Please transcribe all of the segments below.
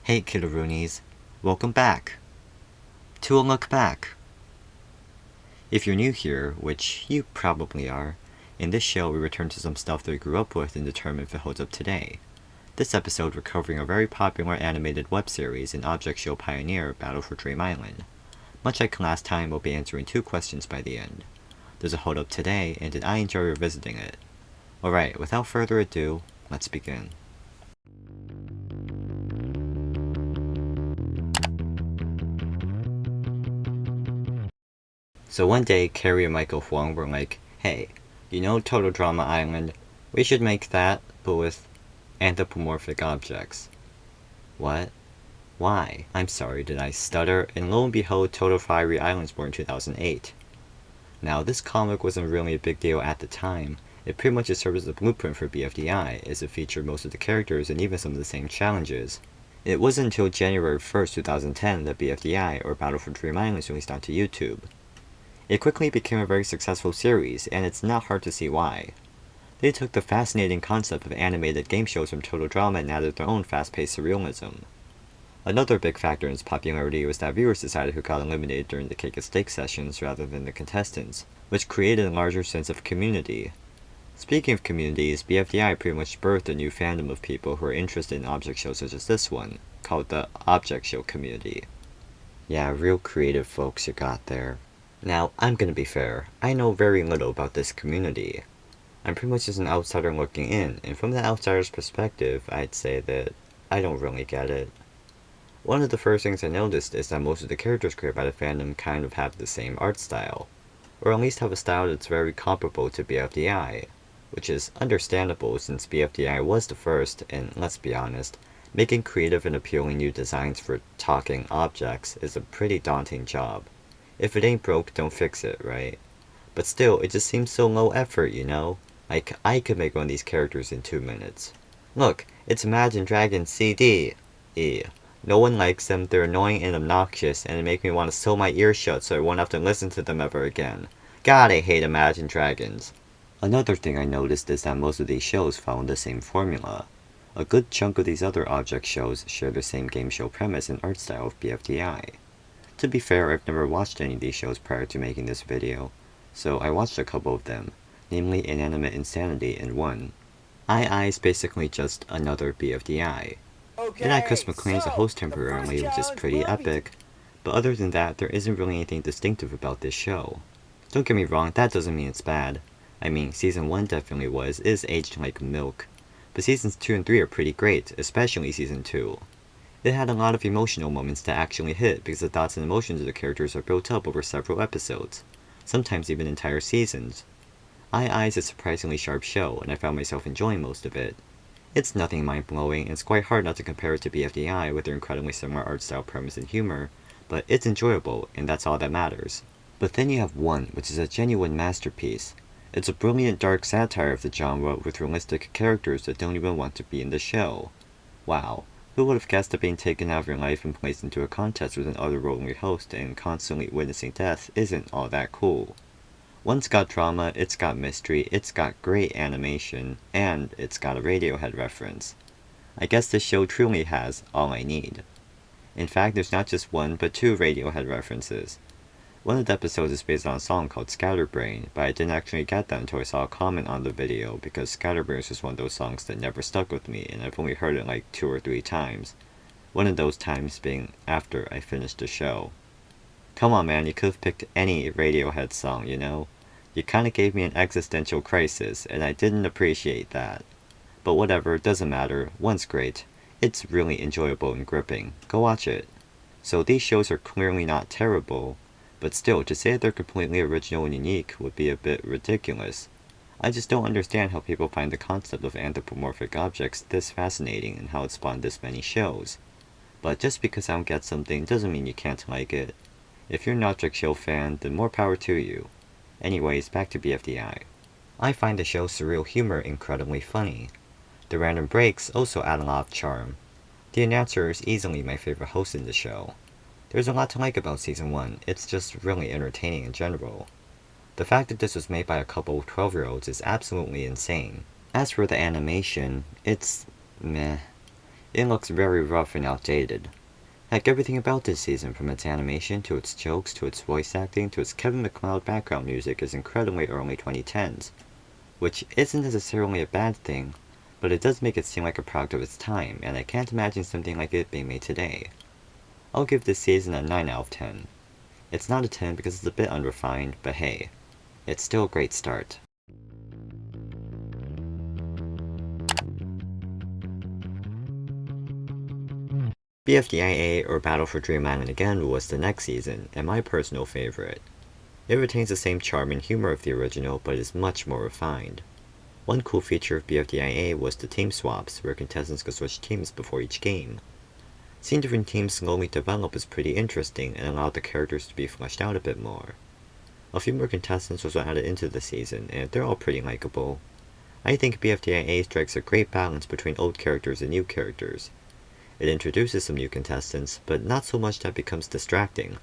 Hey Kiddaroonies, welcome back to a look back. If you're new here, which you probably are, in this show we return to some stuff that we grew up with and determine if it holds up today. This episode we're covering a very popular animated web series and object show pioneer, Battle for Dream Island. Much like last time, we'll be answering 2 questions by the end. Does it hold up today, and did I enjoy revisiting it? Alright, without further ado, let's begin. So one day, Carrie and Michael Huang were like, hey, you know Total Drama Island? We should make that, but with anthropomorphic objects. What? Why? I'm sorry, did I stutter? And lo and behold, Total Fiery Island's born in 2008. Now, this comic wasn't really a big deal at the time. It pretty much just served as a blueprint for BFDI, as it featured most of the characters and even some of the same challenges. It wasn't until January 1st, 2010 that BFDI, or Battle for Dream Island, was released onto YouTube. It quickly became a very successful series, and it's not hard to see why. They took the fascinating concept of animated game shows from Total Drama and added their own fast-paced surrealism. Another big factor in its popularity was that viewers decided who got eliminated during the cake and steak sessions rather than the contestants, which created a larger sense of community. Speaking of communities, BFDI pretty much birthed a new fandom of people who are interested in object shows such as this one, called the Object Show community. Yeah, real creative folks you got there. Now, I'm gonna be fair, I know very little about this community. I'm pretty much just an outsider looking in, and from the outsider's perspective, I'd say that I don't really get it. One of the first things I noticed is that most of the characters created by the fandom kind of have the same art style, or at least have a style that's very comparable to BFDI, which is understandable since BFDI was the first, and let's be honest, making creative and appealing new designs for talking objects is a pretty daunting job. If it ain't broke, don't fix it, right? But still, it just seems so low effort, you know? Like, I could make one of these characters in 2 minutes. Look, it's Imagine Dragons CD! No one likes them, they're annoying and obnoxious, and they make me want to sew my ears shut so I won't have to listen to them ever again. God, I hate Imagine Dragons. Another thing I noticed is that most of these shows follow the same formula. A good chunk of these other object shows share the same game show premise and art style of BFDI. To be fair, I've never watched any of these shows prior to making this video, so I watched a couple of them, namely Inanimate Insanity and one. II is basically just another BFDI. And Chris McClane's a host temporarily, which is pretty epic, but other than that, there isn't really anything distinctive about this show. Don't get me wrong, that doesn't mean it's bad. I mean, Season 1 definitely is aged like milk, but Seasons 2 and 3 are pretty great, especially Season 2. It had a lot of emotional moments that actually hit because the thoughts and emotions of the characters are built up over several episodes, sometimes even entire seasons. II is a surprisingly sharp show, and I found myself enjoying most of it. It's nothing mind-blowing, and it's quite hard not to compare it to BFDI with their incredibly similar art style, premise, and humor, but it's enjoyable, and that's all that matters. But then you have one, which is a genuine masterpiece. It's a brilliant dark satire of the genre with realistic characters that don't even want to be in the show. Wow. Who would have guessed that being taken out of your life and placed into a contest with an otherworldly host and constantly witnessing death isn't all that cool? One's got drama, it's got mystery, it's got great animation, and it's got a Radiohead reference. I guess this show truly has all I need. In fact, there's not just one, but 2 Radiohead references. One of the episodes is based on a song called Scatterbrain, but I didn't actually get that until I saw a comment on the video because Scatterbrain is just one of those songs that never stuck with me and I've only heard it like 2 or 3 times. One of those times being after I finished the show. Come on man, you could have picked any Radiohead song, you know? You kinda gave me an existential crisis and I didn't appreciate that. But whatever, doesn't matter, one's great. It's really enjoyable and gripping. Go watch it. So these shows are clearly not terrible, but still, to say that they're completely original and unique would be a bit ridiculous. I just don't understand how people find the concept of anthropomorphic objects this fascinating and how it spawned this many shows. But just because I don't get something doesn't mean you can't like it. If you're an object show fan, then more power to you. Anyways, back to BFDI. I find the show's surreal humor incredibly funny. The random breaks also add a lot of charm. The announcer is easily my favorite host in the show. There's a lot to like about Season 1, it's just really entertaining in general. The fact that this was made by a couple of 12-year-olds is absolutely insane. As for the animation, it's meh. It looks very rough and outdated. Heck, everything about this season, from its animation to its jokes to its voice acting to its Kevin MacLeod background music, is incredibly early 2010s, which isn't necessarily a bad thing, but it does make it seem like a product of its time, and I can't imagine something like it being made today. I'll give this season a 9 out of 10. It's not a 10 because it's a bit unrefined, but hey, it's still a great start. BFDIA, or Battle for Dream Island Again, was the next season, and my personal favorite. It retains the same charm and humor of the original, but is much more refined. One cool feature of BFDIA was the team swaps, where contestants could switch teams before each game. Seeing different teams slowly develop is pretty interesting and allowed the characters to be fleshed out a bit more. A few more contestants was added into the season, and they're all pretty likable. I think BFDIA strikes a great balance between old characters and new characters. It introduces some new contestants, but not so much that it becomes distracting.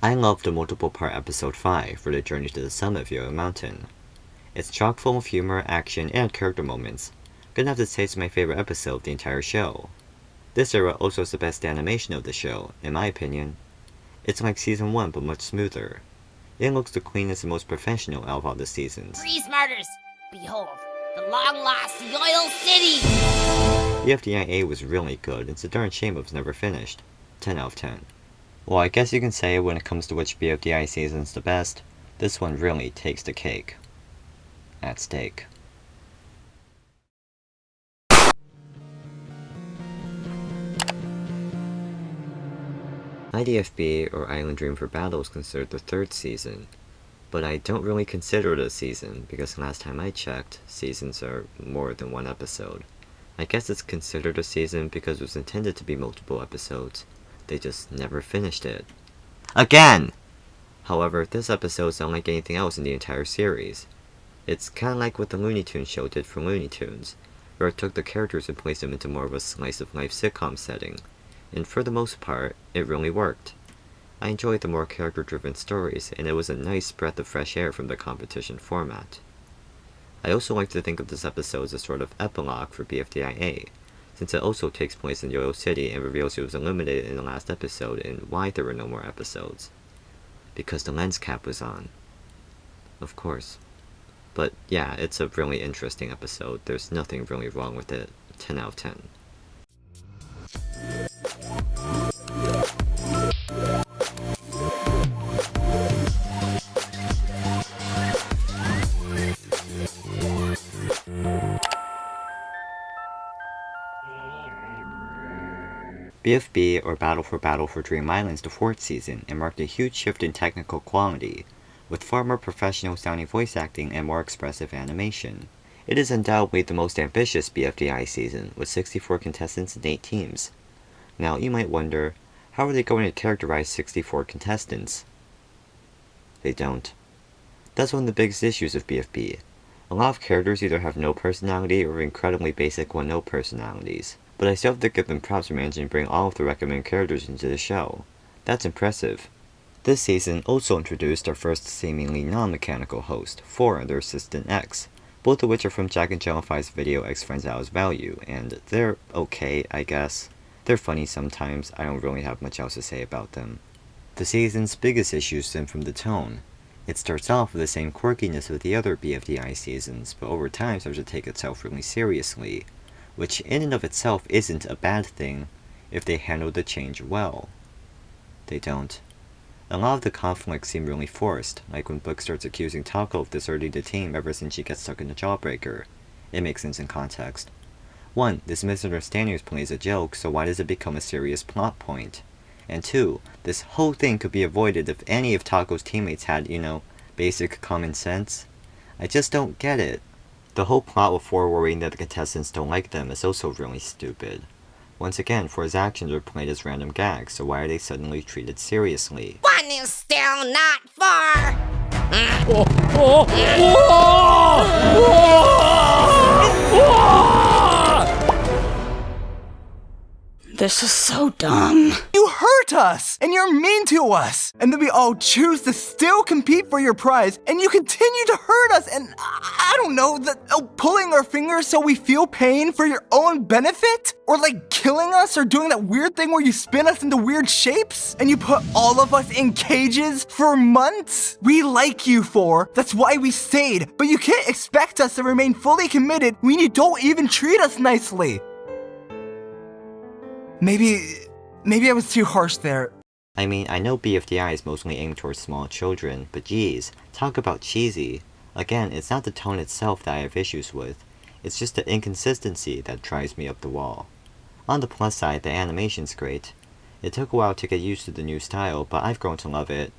I love the multiple-part episode 5, for the journey to the summit via a mountain. It's chock full of humor, action, and character moments. Gonna have to say it's my favorite episode of the entire show. This era also has the best animation of the show, in my opinion. It's like season 1 but much smoother. It looks the cleanest and most professional out of all the seasons. Freeze martyrs! Behold, the long-lost Loyal City! BFDIA was really good, it's a darn shame it was never finished. 10 out of 10. Well, I guess you can say when it comes to which BFDI season's the best, this one really takes the cake. At stake. IDFB, or Island Dream for Battle, is considered the third season, but I don't really consider it a season because last time I checked, seasons are more than one episode. I guess it's considered a season because it was intended to be multiple episodes. They just never finished it. Again! However, this episode is unlike anything else in the entire series. It's kinda like what the Looney Tunes show did for Looney Tunes, where it took the characters and placed them into more of a slice-of-life sitcom setting, and for the most part, it really worked. I enjoyed the more character-driven stories, and it was a nice breath of fresh air from the competition format. I also like to think of this episode as a sort of epilogue for BFDIA, since it also takes place in Loyal City and reveals who was eliminated in the last episode and why there were no more episodes. Because the lens cap was on. Of course. But yeah, it's a really interesting episode. There's nothing really wrong with it. 10 out of 10. BFB, or Battle for Dream Island's the fourth season, and marked a huge shift in technical quality, with far more professional sounding voice acting and more expressive animation. It is undoubtedly the most ambitious BFDI season, with 64 contestants and 8 teams. Now, you might wonder, how are they going to characterize 64 contestants? They don't. That's one of the biggest issues of BFB. A lot of characters either have no personality or incredibly basic one-note personalities. But I still have to give them props for managing to bring all of the recommended characters into the show. That's impressive. This season also introduced our first seemingly non-mechanical host, 4 and their assistant X, both of which are from jacknjellify's video X Friends Out as Value, and they're okay, I guess. They're funny sometimes, I don't really have much else to say about them. The season's biggest issues stem from the tone. It starts off with the same quirkiness of the other BFDI seasons, but over time starts to take itself really seriously, which in and of itself isn't a bad thing if they handle the change well. They don't. A lot of the conflicts seem really forced, like when Book starts accusing Taco of deserting the team ever since she gets stuck in the Jawbreaker. It makes sense in context. 1. This misunderstanding is played as a joke, so why does it become a serious plot point? And 2. This whole thing could be avoided if any of Taco's teammates had, basic common sense. I just don't get it. The whole plot with 4 worrying that the contestants don't like them is also really stupid. Once again, 4's actions are played as random gags, so why are they suddenly treated seriously? 1 is still not far! This is so dumb. You hurt us, and you're mean to us, and then we all choose to still compete for your prize, and you continue to hurt us, and I don't know, pulling our fingers so we feel pain for your own benefit? Or like killing us or doing that weird thing where you spin us into weird shapes? And you put all of us in cages for months? We like you, 4. That's why we stayed, but you can't expect us to remain fully committed when you don't even treat us nicely. Maybe I was too harsh there. I mean, I know BFDI is mostly aimed towards small children, but geez, talk about cheesy. Again, it's not the tone itself that I have issues with, it's just the inconsistency that drives me up the wall. On the plus side, the animation's great. It took a while to get used to the new style, but I've grown to love it.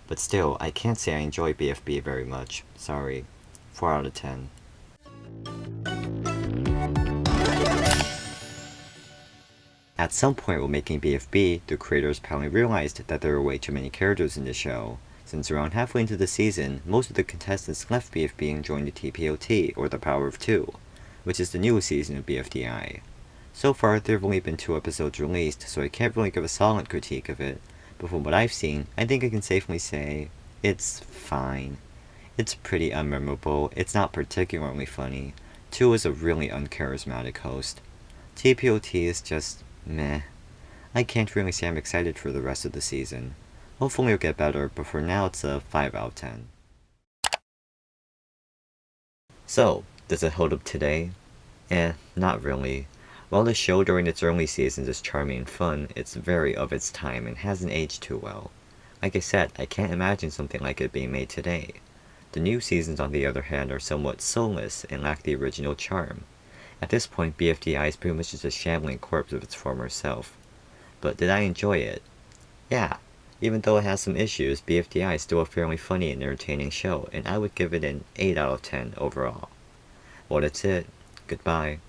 But still, I can't say I enjoy BFB very much. Sorry. 4 out of 10. At some point while making BFB, the creators apparently realized that there were way too many characters in the show, since around halfway into the season, most of the contestants left BFB and joined the TPOT, or the Power of 2, which is the newest season of BFDI. So far, there have only been 2 episodes released, so I can't really give a solid critique of it, but from what I've seen, I think I can safely say, it's fine. It's pretty unmemorable, it's not particularly funny. 2 is a really uncharismatic host. TPOT is just meh. I can't really say I'm excited for the rest of the season. Hopefully it'll get better, but for now it's a 5 out of 10. So, does it hold up today? Not really. While the show during its early seasons is charming and fun, it's very of its time and hasn't aged too well. Like I said, I can't imagine something like it being made today. The new seasons, on the other hand, are somewhat soulless and lack the original charm. At this point, BFDI is pretty much just a shambling corpse of its former self. But did I enjoy it? Yeah. Even though it has some issues, BFDI is still a fairly funny and entertaining show, and I would give it an 8 out of 10 overall. Well, that's it. Goodbye.